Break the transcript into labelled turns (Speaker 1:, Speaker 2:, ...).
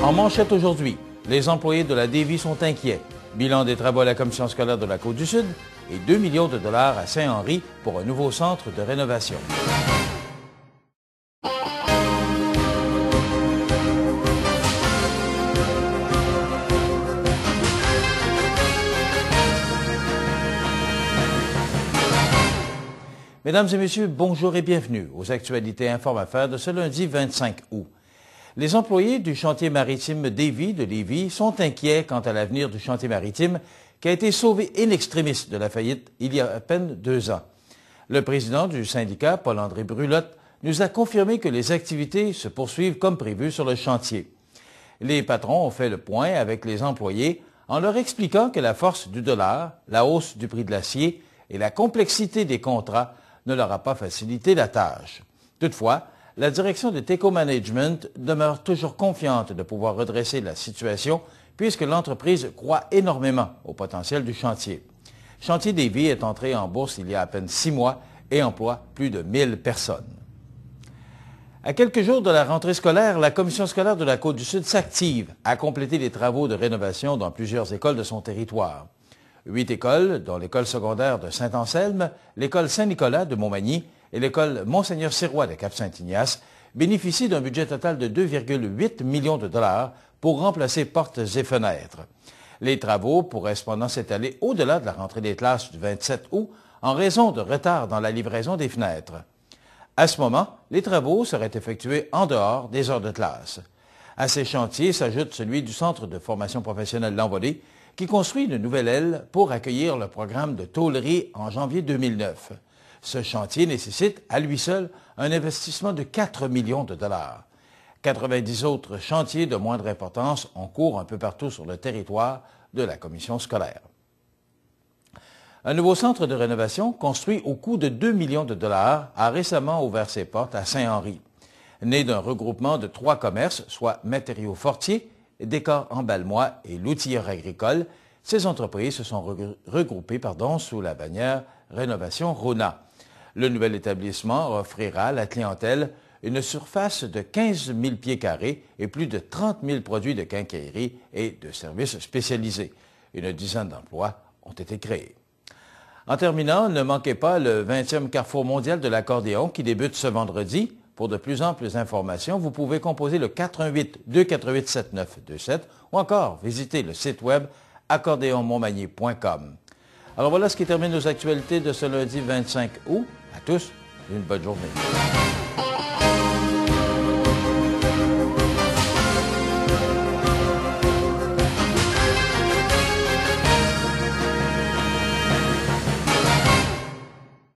Speaker 1: En manchette aujourd'hui, les employés de la Davie sont inquiets. Bilan des travaux à la commission scolaire de la Côte-du-Sud et 2 millions de dollars à Saint-Henri pour un nouveau centre de rénovation. Mesdames et messieurs, bonjour et bienvenue aux actualités Informe-Affaires de ce lundi 25 août. Les employés du chantier maritime Davie de Lévis sont inquiets quant à l'avenir du chantier maritime qui a été sauvé in extremis de la faillite il y a à peine 2 ans. Le président du syndicat, Paul-André Brulotte, nous a confirmé que les activités se poursuivent comme prévu sur le chantier. Les patrons ont fait le point avec les employés en leur expliquant que la force du dollar, la hausse du prix de l'acier et la complexité des contrats ne leur a pas facilité la tâche. Toutefois, la direction de TECO Management demeure toujours confiante de pouvoir redresser la situation puisque l'entreprise croit énormément au potentiel du chantier. Chantier Davie est entré en bourse il y a à peine 6 mois et emploie plus de 1000 personnes. À quelques jours de la rentrée scolaire, la commission scolaire de la Côte-du-Sud s'active à compléter les travaux de rénovation dans plusieurs écoles de son territoire. 8 écoles, dont l'école secondaire de Saint-Anselme, l'école Saint-Nicolas de Montmagny et l'école Monseigneur-Sirois de Cap-Saint-Ignace, bénéficient d'un budget total de 2,8 millions de dollars pour remplacer portes et fenêtres. Les travaux pourraient cependant s'étaler au-delà de la rentrée des classes du 27 août en raison de retard dans la livraison des fenêtres. À ce moment, les travaux seraient effectués en dehors des heures de classe. À ces chantiers s'ajoute celui du Centre de formation professionnelle L'Envolée, qui construit une nouvelle aile pour accueillir le programme de tôlerie en janvier 2009. Ce chantier nécessite, à lui seul, un investissement de 4 millions de dollars. 90 autres chantiers de moindre importance ont cours un peu partout sur le territoire de la commission scolaire. Un nouveau centre de rénovation, construit au coût de 2 millions de dollars, a récemment ouvert ses portes à Saint-Henri. Né d'un regroupement de 3 commerces, soit Matériaux Fortier, Décor Embalmois et L'Outilleur agricole, ces entreprises se sont regroupées sous la bannière Rénovation Rona. Le nouvel établissement offrira à la clientèle une surface de 15 000 pieds carrés et plus de 30 000 produits de quincaillerie et de services spécialisés. Une dizaine d'emplois ont été créés. En terminant, ne manquez pas le 20e Carrefour mondial de l'accordéon qui débute ce vendredi. Pour de plus amples informations, vous pouvez composer le 418-248-7927 ou encore visiter le site web accordéonmontmagny.com. Alors voilà ce qui termine nos actualités de ce lundi 25 août. À tous, une bonne journée.